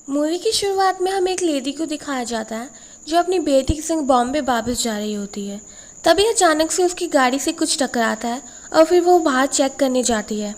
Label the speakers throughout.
Speaker 1: Movie की शुरुआत में हमें एक लेडी को दिखाया जाता है जो अपनी बेटी के संग बॉम्बे वापस जा रही होती है। तभी अचानक से उसकी गाड़ी से कुछ टकराता है और फिर वो बाहर चेक करने जाती है।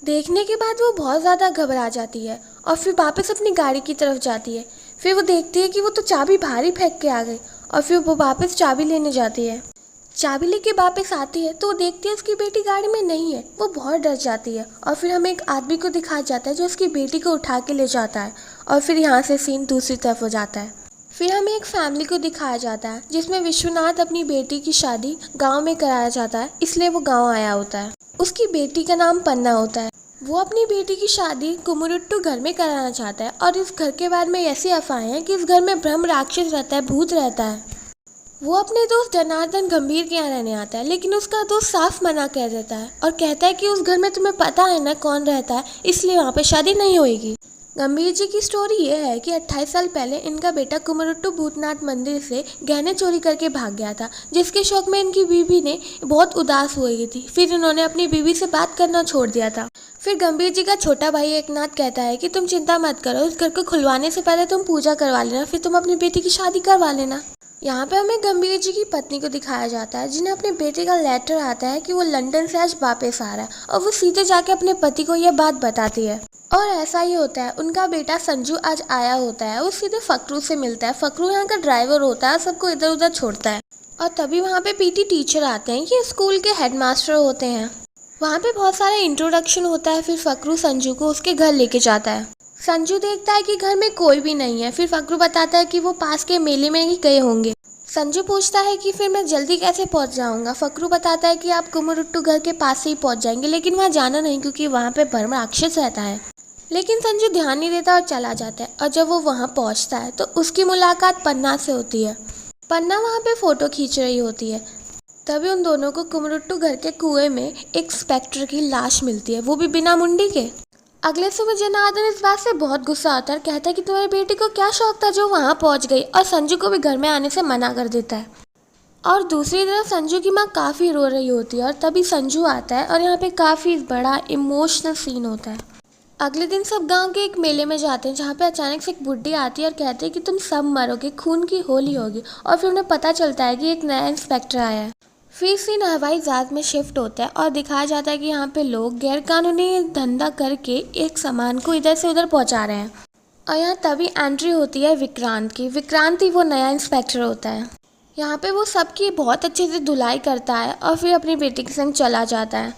Speaker 1: देखने के बाद वो बहुत ज़्यादा घबरा जाती है और फिर वापस अपनी गाड़ी की तरफ जाती है। फिर वो देखती है कि वो तो चाबी बाहर ही फेंक के आ गई और फिर वो वापस चाबी लेने जाती है। चाबी लेके वापस आती है तो वो देखती है उसकी बेटी गाड़ी में नहीं है। वो बहुत डर जाती है और फिर हमें एक आदमी को दिखाया जाता है जो उसकी बेटी को उठा के ले जाता है और फिर यहाँ से सीन दूसरी तरफ हो जाता है। फिर हमें एक फैमिली को दिखाया जाता है जिसमें विश्वनाथ अपनी बेटी की शादी गांव में कराया जाता है, इसलिए वो गांव आया होता है। उसकी बेटी का नाम पन्ना होता है। वो अपनी बेटी की शादी कुमुरुट्टू घर में कराना चाहता है और इस घर के बारे में ऐसी अफवाहें हैं कि इस घर में ब्रह्म राक्षस रहता है, भूत रहता है। वो अपने दोस्त जनार्दन गंभीर के यहाँ रहने आता है, लेकिन उसका दोस्त साफ मना कर देता है और कहता है कि उस घर में तुम्हें पता है ना कौन रहता है, इसलिए वहाँ पे शादी नहीं होगी। गंभीर जी की स्टोरी ये है कि 28 साल पहले इनका बेटा कुमुरुट्टू भूतनाथ मंदिर से गहने चोरी करके भाग गया था, जिसके शौक में इनकी बीवी ने बहुत उदास हो गई थी। फिर इन्होंने अपनी बीवी से बात करना छोड़ दिया था। फिर गंभीर जी का छोटा भाई एकनाथ कहता है कि तुम चिंता मत करो, उस घर को खुलवाने से पहले तुम पूजा करवा लेना, फिर तुम अपनी बेटी की शादी करवा लेना। यहाँ पे हमें गंभीर जी की पत्नी को दिखाया जाता है जिन्हें अपने बेटे का लेटर आता है कि वो लंदन से आज वापस आ रहा है और वो सीधे जाके अपने पति को यह बात बताती है। और ऐसा ही होता है, उनका बेटा संजू आज आया होता है। वो सीधे फकरू से मिलता है। फकरू यहाँ का ड्राइवर होता है, सबको इधर उधर छोड़ता है। और तभी वहाँ पे पीटी टीचर आते हैं, ये स्कूल के हेडमास्टर होते हैं। वहाँ पे बहुत सारा इंट्रोडक्शन होता है। फिर फकरू संजू को उसके घर लेके जाता है। संजू देखता है कि घर में कोई भी नहीं है। फिर फकरू बताता है कि वो पास के मेले में ही गए होंगे। संजू पूछता है कि फिर मैं जल्दी कैसे पहुंच जाऊंगा। फकरू बताता है कि आप कुमुरुट्टू घर के पास से ही पहुंच जाएंगे, लेकिन वहां जाना नहीं क्योंकि वहां पे ब्रह्म राक्षस रहता है। लेकिन संजू ध्यान नहीं देता और चला जाता है। और जब वो वहां पहुंचता है तो उसकी मुलाकात पन्ना से होती है। पन्ना वहां पे फोटो खींच रही होती है। तभी उन दोनों को कुमुरुट्टू घर के कुएं में एक स्पेक्टर की लाश मिलती है, वो भी बिना मुंडी के। अगले सुबह जनार्दन इस बात से बहुत गुस्सा आता है। कहता है कि तुम्हारी बेटी को क्या शौक था जो वहां पहुंच गई, और संजू को भी घर में आने से मना कर देता है। और दूसरी तरफ संजू की माँ काफ़ी रो रही होती है और तभी संजू आता है और यहाँ पे काफ़ी बड़ा इमोशनल सीन होता है। अगले दिन सब गांव के एक मेले में जाते हैं जहाँ पे अचानक से एक बुढ़ी आती है और कहती है कि तुम सब मरोगे, खून की होली होगी। और फिर उन्हें पता चलता है कि एक नया इंस्पेक्टर आया है। फिर सीन हवाई जहाज में शिफ्ट होता है और दिखाया जाता है कि यहाँ पे लोग गैरकानूनी धंधा करके एक सामान को इधर से उधर पहुँचा रहे हैं। और यहाँ तभी एंट्री होती है विक्रांत की। विक्रांत ही वो नया इंस्पेक्टर होता है। यहाँ पे वो सबकी बहुत अच्छे से धुलाई करता है और फिर अपनी बेटी के संग चला जाता है।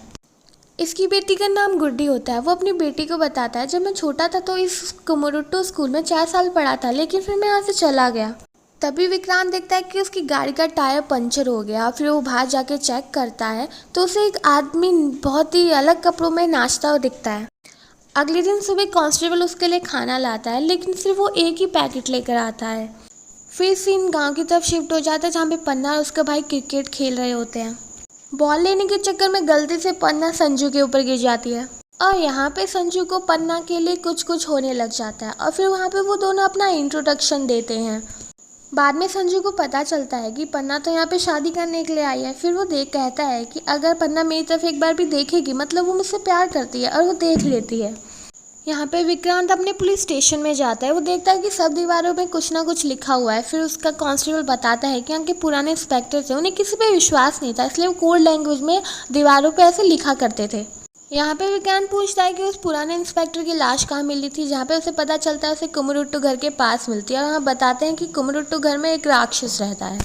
Speaker 1: इसकी बेटी का नाम गुड्डी होता है। वो अपनी बेटी को बताता है, जब मैं छोटा था तो इस कुमुरुट्टू स्कूल में 4 साल पढ़ा था, लेकिन फिर मैं यहाँ से चला गया। तभी विक्रांत देखता है कि उसकी गाड़ी का टायर पंचर हो गया। फिर वो बाहर जाके चेक करता है तो उसे एक आदमी बहुत ही अलग कपड़ों में नाचता हुआ दिखता है। अगले दिन सुबह कांस्टेबल उसके लिए खाना लाता है, लेकिन सिर्फ वो एक ही पैकेट लेकर आता है। फिर सीन गांव की तरफ शिफ्ट हो जाता है जहाँ पे पन्ना और उसका भाई क्रिकेट खेल रहे होते हैं। बॉल लेने के चक्कर में गलती से पन्ना संजू के ऊपर गिर जाती है और यहाँ पे संजू को पन्ना के लिए कुछ कुछ होने लग जाता है। और फिर वहाँ पे वो दोनों अपना इंट्रोडक्शन देते हैं। बाद में संजू को पता चलता है कि पन्ना तो यहाँ पे शादी करने के लिए आई है। फिर वो कहता है कि अगर पन्ना मेरी तरफ एक बार भी देखेगी मतलब वो मुझसे प्यार करती है, और वो देख लेती है। यहाँ पे विक्रांत अपने पुलिस स्टेशन में जाता है। वो देखता है कि सब दीवारों में कुछ ना कुछ लिखा हुआ है। फिर उसका कांस्टेबल बताता है कि यहाँ के पुराने इंस्पेक्टर थे, उन्हें किसी पे विश्वास नहीं था, इसलिए वो कोड लैंग्वेज में दीवारों पे ऐसे लिखा करते थे। यहाँ पे विक्रांत पूछता है कि उस पुराने इंस्पेक्टर की लाश कहाँ मिली थी, जहाँ पे उसे पता चलता है उसे कुमुरुट्टू घर के पास मिलती है। और वहाँ बताते हैं कि कुमुरुट्टू घर में एक राक्षस रहता है,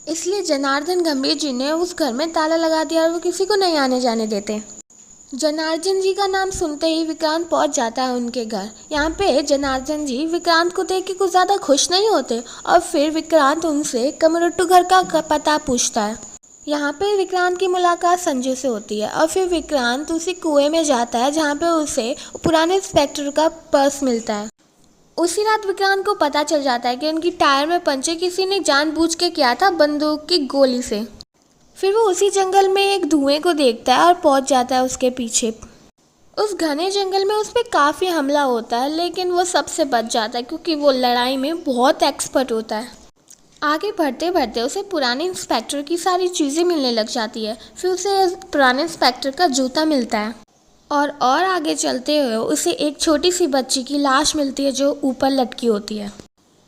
Speaker 1: इसलिए जनार्दन गंभीर जी ने उस घर में ताला लगा दिया और वो किसी को नहीं आने जाने देते। जनार्दन जी का नाम सुनते ही विक्रांत पहुंच जाता है उनके घर। यहाँ पे जनार्दन जी विक्रांत को देख के कुछ ज़्यादा खुश नहीं होते और फिर विक्रांत उनसे कुमुरुट्टू घर का पता पूछता है। यहाँ पे विक्रांत की मुलाकात संजू से होती है और फिर विक्रांत उसी कुएं में जाता है जहाँ पे उसे पुराने इंस्पेक्टर का पर्स मिलता है। उसी रात विक्रांत को पता चल जाता है कि उनकी टायर में पंचर किसी ने जानबूझ के किया था, बंदूक की गोली से। फिर वो उसी जंगल में एक धुएं को देखता है और पहुंच जाता है उसके पीछे। उस घने जंगल में उस पर काफ़ी हमला होता है, लेकिन वो सबसे बच जाता है क्योंकि वो लड़ाई में बहुत एक्सपर्ट होता है। आगे बढ़ते बढ़ते उसे पुराने इंस्पेक्टर की सारी चीज़ें मिलने लग जाती है। फिर उसे पुराने इंस्पेक्टर का जूता मिलता है और आगे चलते हुए उसे एक छोटी सी बच्ची की लाश मिलती है जो ऊपर लटकी होती है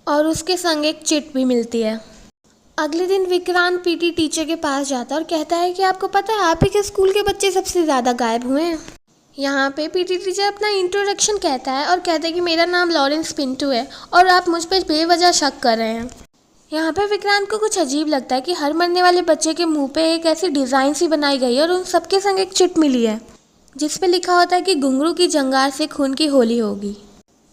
Speaker 1: और उसके संग एक चिट भी मिलती है। अगले दिन विक्रांत पीटी टीचर के पास जाता है और कहता है कि आपको पता है आप ही के स्कूल के बच्चे सबसे ज़्यादा गायब हुए हैं। यहाँ पे पीटी टीचर अपना इंट्रोडक्शन कहता है और कहता है कि मेरा नाम लॉरेंस पिंटू है और आप मुझ पर बेवजह शक कर रहे हैं। यहाँ पे विक्रांत को कुछ अजीब लगता है कि हर मरने वाले बच्चे के मुंह पे एक ऐसी डिज़ाइन सी बनाई गई है और उन सबके संग एक चिट मिली है जिस पे लिखा होता है कि घुंघरू की जंगार से खून की होली होगी।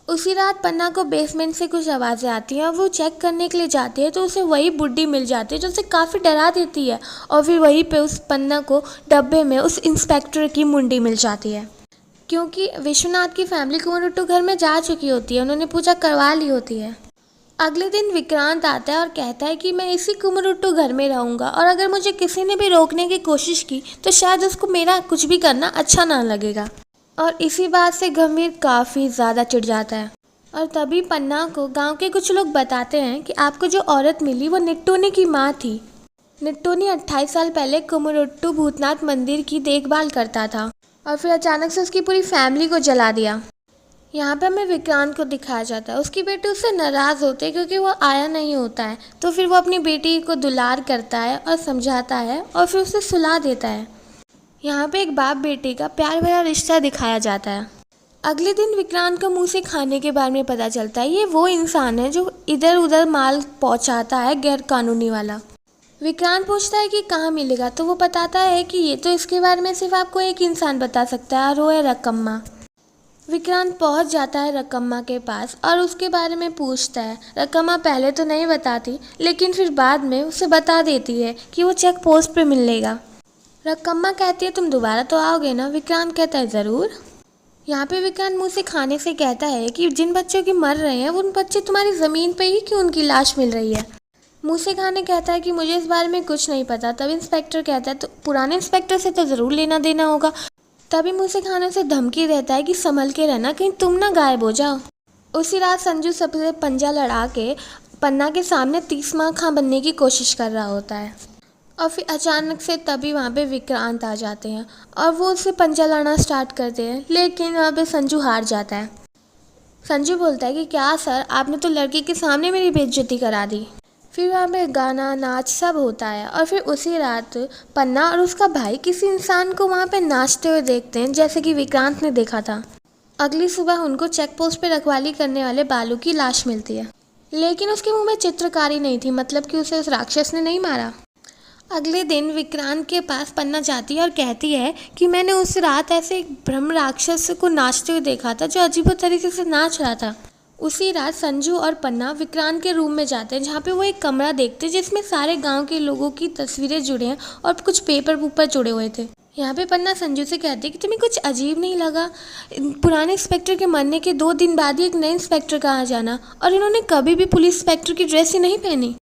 Speaker 1: उसी रात पन्ना को बेसमेंट से कुछ आवाज़ें आती हैं और वो चेक करने के लिए जाती है तो उसे वही बुड्ढी मिल जाती है जो उसे काफ़ी डरा देती है और फिर वहीं पे उस पन्ना को डब्बे में उस इंस्पेक्टर की मुंडी मिल जाती है क्योंकि विश्वनाथ की फैमिली कुमरुट्टू घर में जा चुकी होती है, उन्होंने पूजा करवा ली होती है। अगले दिन विक्रांत आता है और कहता है कि मैं इसी कुमरुट्टू घर में रहूँगा और अगर मुझे किसी ने भी रोकने की कोशिश की तो शायद उसको मेरा कुछ भी करना अच्छा ना लगेगा। और इसी बात से गंभीर काफ़ी ज़्यादा चिढ़ जाता है और तभी पन्ना को गांव के कुछ लोग बताते हैं कि आपको जो औरत मिली वो निट्टूनी की माँ थी। निट्टूनी 28 साल पहले कुमरुट्टू भूतनाथ मंदिर की देखभाल करता था और फिर अचानक से उसकी पूरी फैमिली को जला दिया। यहाँ पे हमें विक्रांत को दिखाया जाता है, उसकी बेटी उससे नाराज़ होती है क्योंकि वो आया नहीं होता है, तो फिर वो अपनी बेटी को दुलार करता है और समझाता है और फिर उसे सुला देता है। यहाँ पे एक बाप बेटे का प्यार भरा रिश्ता दिखाया जाता है। अगले दिन विक्रांत को मुंह से खाने के बारे में पता चलता है, ये वो इंसान है जो इधर उधर माल पहुँचाता है गैर कानूनी वाला। विक्रांत पूछता है कि कहाँ मिलेगा तो वो बताता है कि ये तो इसके बारे में सिर्फ आपको एक इंसान बता सकता है और वो है रकम्मा। विक्रांत पहुंच जाता है रकम्मा के पास और उसके बारे में पूछता है। रकम्मा पहले तो नहीं बताती लेकिन फिर बाद में उसे बता देती है कि वो चेक पोस्ट पे मिलेगा। रकम्मा कहती है तुम दोबारा तो आओगे ना? विक्रांत कहता है ज़रूर। यहाँ पे विक्रांत मुँह से खाने से कहता है कि जिन बच्चों की मर रहे हैं उन बच्चे तुम्हारी ज़मीन पे ही क्यों उनकी लाश मिल रही है? मुँह से खाने कहता है कि मुझे इस बारे में कुछ नहीं पता। तब इंस्पेक्टर कहता है तो पुराने इंस्पेक्टर से तो ज़रूर लेना देना होगा। तभी मुँह से खाने से धमकी देता है कि संभल के रहना, कहीं तुम ना गायब हो जाओ। उसी रात संजू सबसे पंजा लड़ा के पन्ना के सामने 30 माह खां बनने की कोशिश कर रहा होता है और फिर अचानक से तभी वहाँ पे विक्रांत आ जाते हैं और वो उससे पंजा लड़ना स्टार्ट करते हैं, लेकिन वहाँ पे संजू हार जाता है। संजू बोलता है कि क्या सर, आपने तो लड़की के सामने मेरी बेइज्जती करा दी। फिर वहाँ पे गाना नाच सब होता है और फिर उसी रात पन्ना और उसका भाई किसी इंसान को वहाँ पे नाचते हुए देखते हैं जैसे कि विक्रांत ने देखा था। अगली सुबह उनको चेक पोस्ट पे रखवाली करने वाले बालू की लाश मिलती है, लेकिन उसके मुंह में चित्रकारी नहीं थी, मतलब कि उसे उस राक्षस ने नहीं मारा। अगले दिन विक्रांत के पास पन्ना जाती है और कहती है कि मैंने उस रात ऐसे एक ब्रह्म राक्षस को नाचते हुए देखा था जो अजीब तरीके से नाच रहा था। उसी रात संजू और पन्ना विक्रांत के रूम में जाते हैं जहाँ पे वो एक कमरा देखते हैं जिसमें सारे गांव के लोगों की तस्वीरें जुड़े हैं और कुछ पेपर ऊपर जुड़े हुए थे। यहाँ पे पन्ना संजू से कहती है कि तुम्हें कुछ अजीब नहीं लगा? पुराने इंस्पेक्टर के मरने के 2 दिन बाद ही एक नए इंस्पेक्टर का आ जाना, और इन्होंने कभी भी पुलिस इंस्पेक्टर की ड्रेस ही नहीं पहनी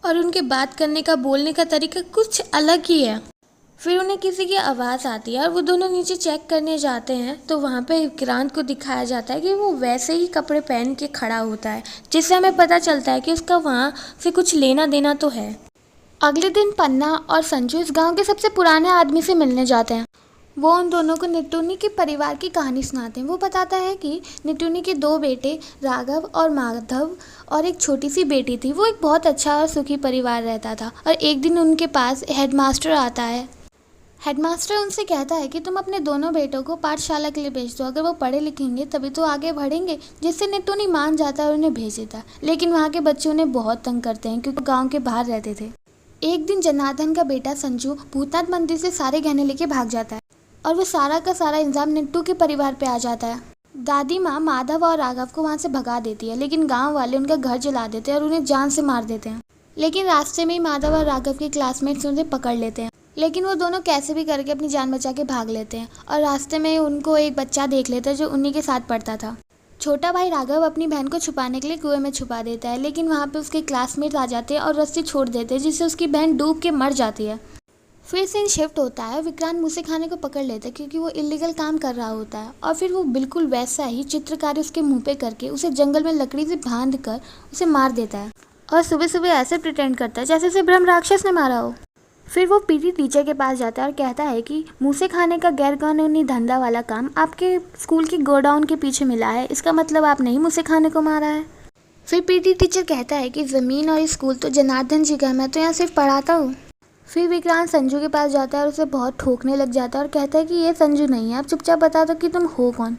Speaker 1: और उनके बात करने का बोलने का तरीका कुछ अलग ही है। फिर उन्हें किसी की आवाज़ आती है और वो दोनों नीचे चेक करने जाते हैं तो वहाँ पे विक्रांत को दिखाया जाता है कि वो वैसे ही कपड़े पहन के खड़ा होता है, जिससे हमें पता चलता है कि उसका वहाँ से कुछ लेना देना तो है। अगले दिन पन्ना और संजू इस गांव के सबसे पुराने आदमी से मिलने जाते हैं। वो उन दोनों को निट्टूनी के परिवार की कहानी सुनाते हैं। वो बताता है कि निट्टूनी के 2 बेटे राघव और माधव और एक छोटी सी बेटी थी। वो एक बहुत अच्छा और सुखी परिवार रहता था और एक दिन उनके पास हेडमास्टर आता है। हेडमास्टर उनसे कहता है कि तुम अपने दोनों बेटों को पाठशाला के लिए भेज दो, अगर वो पढ़े लिखेंगे तभी तो आगे बढ़ेंगे। जिससे निट्टूनी मान जाता है और उन्हें भेज देता है, लेकिन वहाँ के बच्चे उन्हें बहुत तंग करते हैं क्योंकि गाँव के बाहर रहते थे। एक दिन जनार्दन का बेटा संजू भूतनाथ मंदिर से सारे गहने लेके भाग जाता है और वो सारा का सारा इंतजाम निट्टू के परिवार पे आ जाता है। दादी माँ माधव और राघव को वहाँ से भगा देती है, लेकिन गाँव वाले उनका घर जला देते हैं और उन्हें जान से मार देते हैं। लेकिन रास्ते में ही माधव और राघव के क्लासमेट्स उन्हें पकड़ लेते हैं, लेकिन वो दोनों कैसे भी करके अपनी जान बचा के भाग लेते हैं और रास्ते में उनको एक बच्चा देख लेता है जो उन्हीं के साथ पढ़ता था। छोटा भाई राघव अपनी बहन को छुपाने के लिए कुएं में छुपा देता है, लेकिन वहाँ पे उसके क्लासमेट्स आ जाते हैं और रस्सी छोड़ देते हैं जिससे उसकी बहन डूब के मर जाती है। फिर सीन शिफ्ट होता है, विक्रांत मुझसे खाने को पकड़ लेता है क्योंकि वो इलीगल काम कर रहा होता है और फिर वो बिल्कुल वैसा ही चित्रकारी उसके मुँह पे करके उसे जंगल में लकड़ी से बांध कर उसे मार देता है और सुबह सुबह ऐसे प्रिटेंड करता है जैसे उसे ब्रह्म राक्षस ने मारा हो।
Speaker 2: फिर वो पीटी टीचर के पास जाता है और कहता है कि मूसे खाने का गैरकानूनी धंधा वाला काम आपके स्कूल की गोडाउन के पीछे मिला है, इसका मतलब आपने ही मूसे खाने को मारा है। फिर पीटी टीचर कहता है कि ज़मीन और स्कूल तो जनार्दन जी का है, मैं तो यहाँ सिर्फ पढ़ाता हूँ। फिर विक्रांत संजू के पास जाता है और उसे बहुत ठोकने लग जाता है और कहता है कि ये संजू नहीं है, आप चुपचाप बता दो कि तुम हो कौन।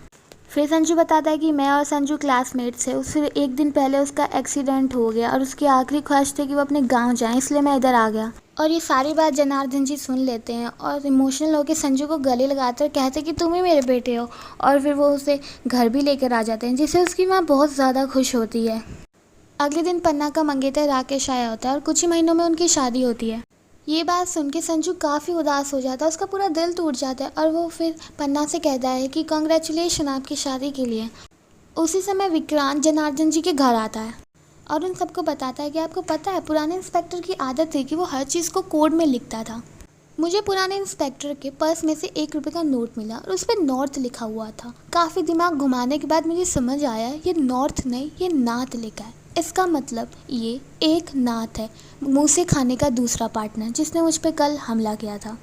Speaker 2: फिर संजू बताता है कि मैं और संजू क्लासमेट्स थे, उससे एक दिन पहले उसका एक्सीडेंट हो गया और उसकी आखिरी ख्वाहिश थी कि वो अपने गांव जाए, इसलिए मैं इधर आ गया। और ये सारी बात जनार्दन जी सुन लेते हैं और इमोशनल होकर संजू को गले लगाते और कहते हैं कि तुम ही मेरे बेटे हो। और फिर वो उसे घर भी लेकर आ जाते हैं, जिससे उसकी माँ बहुत ज़्यादा खुश होती है। अगले दिन पन्ना का मंगेतर राकेश आया होता है और कुछ ही महीनों में उनकी शादी होती है। ये बात सुन के संजू काफ़ी उदास हो जाता है, उसका पूरा दिल टूट जाता है और वो फिर पन्ना से कहता है कि कांग्रेचुलेशन आपकी शादी के लिए। उसी समय विक्रांत जनार्दन जी के घर आता है और उन सबको बताता है कि आपको पता है पुराने इंस्पेक्टर की आदत थी कि वो हर चीज़ को कोड में लिखता था। मुझे पुराने इंस्पेक्टर के पर्स में से 1 रुपये का नोट मिला और उस पर नॉर्थ लिखा हुआ था। काफ़ी दिमाग घुमाने के बाद मुझे समझ आया ये नॉर्थ नहीं, ये नाथ लिखा है। इसका मतलब ये एक नाथ है, मूसे खाने का दूसरा पार्टनर जिसने मुझ पर कल हमला किया था।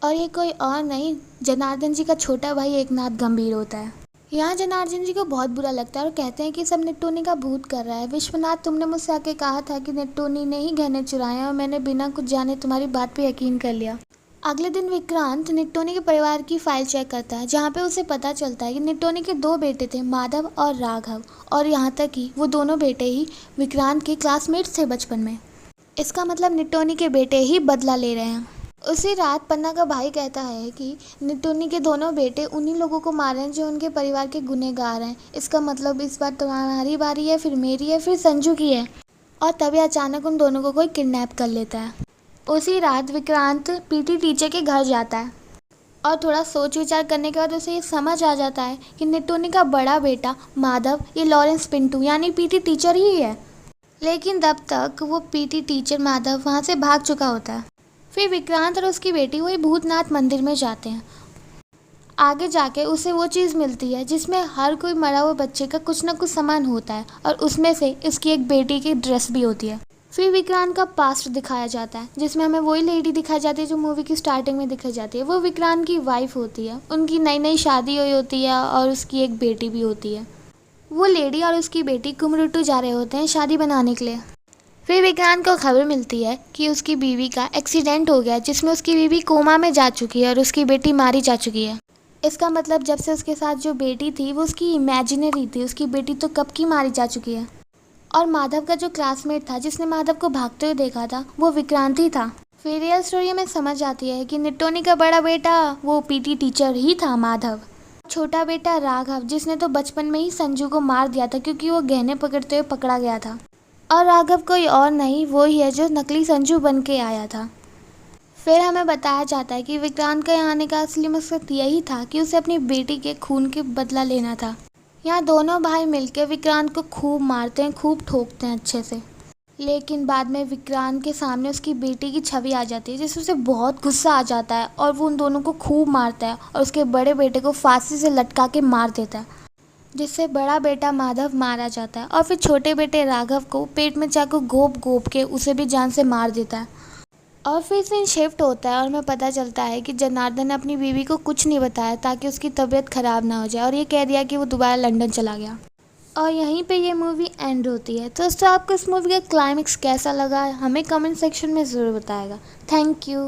Speaker 2: और ये कोई और नहीं, जनार्दन जी का छोटा भाई एकनाथ गंभीर होता है। यहाँ जनार्दन जी को बहुत बुरा लगता है और कहते हैं कि सब निट्टोनी का भूत कर रहा है। विश्वनाथ, तुमने मुझसे आके कहा था कि निट्टोनी ने ही गहने चुराए और मैंने बिना कुछ जाने तुम्हारी बात पे यकीन कर लिया। अगले दिन विक्रांत निट्टोनी के परिवार की फाइल चेक करता है, जहाँ पे उसे पता चलता है कि निट्टोनी के 2 बेटे थे, माधव और राघव, और यहाँ तक कि वो दोनों बेटे ही विक्रांत के क्लासमेट्स थे बचपन में। इसका मतलब निट्टोनी के बेटे ही बदला ले रहे हैं। उसी रात पन्ना का भाई कहता है कि निट्टोनी के दोनों बेटे उन्हीं लोगों को मारे हैं जो उनके परिवार के गुनहगार हैं। इसका मतलब इस बार तुम्हारी बारी है, फिर मेरी है, फिर संजू की है। और तभी अचानक उन दोनों को कोई किडनैप कर लेता है। उसी रात विक्रांत पीटी टीचर के घर जाता है और थोड़ा सोच विचार करने के बाद उसे ये समझ आ जाता है कि निट्टोनी का बड़ा बेटा माधव ये लॉरेंस पिंटू यानी पीटी टीचर ही है। लेकिन तब तक वो पीटी टीचर माधव वहाँ से भाग चुका होता है। फिर विक्रांत और उसकी बेटी वही भूतनाथ मंदिर में जाते हैं। आगे जाके उसे वो चीज़ मिलती है जिसमें हर कोई मरा हुआ बच्चे का कुछ ना कुछ सामान होता है और उसमें से इसकी एक बेटी की ड्रेस भी होती है। फिर विक्रांत का पास्ट दिखाया जाता है जिसमें हमें वही लेडी दिखाई जाती है जो मूवी की स्टार्टिंग में दिखाई जाती है। वो विक्रांत की वाइफ होती है, उनकी नई नई शादी हुई होती है और उसकी एक बेटी भी होती है। वो लेडी और उसकी बेटी कुमरुटू जा रहे होते हैं शादी बनाने के लिए। फिर विक्रांत को खबर मिलती है कि उसकी बीवी का एक्सीडेंट हो गया जिसमें उसकी बीवी कोमा में जा चुकी है और उसकी बेटी मारी जा चुकी है। इसका मतलब जब से उसके साथ जो बेटी थी वो उसकी इमेजिनरी थी, उसकी बेटी तो कब की मारी जा चुकी है। और माधव का जो क्लासमेट था जिसने माधव को भागते हुए देखा था वो विक्रांत ही था। फिर रियल स्टोरी में समझ आती है कि निट्टोनी का बड़ा बेटा वो पीटी टीचर ही था माधव। छोटा बेटा राघव जिसने तो बचपन में ही संजू को मार दिया था क्योंकि वो गहने पकड़ते हुए पकड़ा गया था। और राघव कोई और नहीं, वो ही है जो नकली संजू बन के आया था। फिर हमें बताया जाता है कि विक्रांत का यहाँ आने का असली मकसद यही था कि उसे अपनी बेटी के खून के बदला लेना था। यहाँ दोनों भाई मिलकर विक्रांत को खूब मारते हैं, खूब ठोकते हैं अच्छे से। लेकिन बाद में विक्रांत के सामने उसकी बेटी की छवि आ जाती है जिससे उसे बहुत गुस्सा आ जाता है और वो उन दोनों को खूब मारता है और उसके बड़े बेटे को फांसी से लटका के मार देता है, जिससे बड़ा बेटा माधव मारा जाता है। और फिर छोटे बेटे राघव को पेट में चाकू घोप घोप के उसे भी जान से मार देता है। और फिर सीन शिफ्ट होता है और हमें पता चलता है कि जनार्दन ने अपनी बीवी को कुछ नहीं बताया ताकि उसकी तबीयत ख़राब ना हो जाए और ये कह दिया कि वो दोबारा लंदन चला गया। और यहीं पे ये मूवी एंड होती है। तो दोस्तों, आपको इस मूवी का क्लाइमेक्स कैसा लगा हमें कमेंट सेक्शन में ज़रूर बताएगा। Thank you.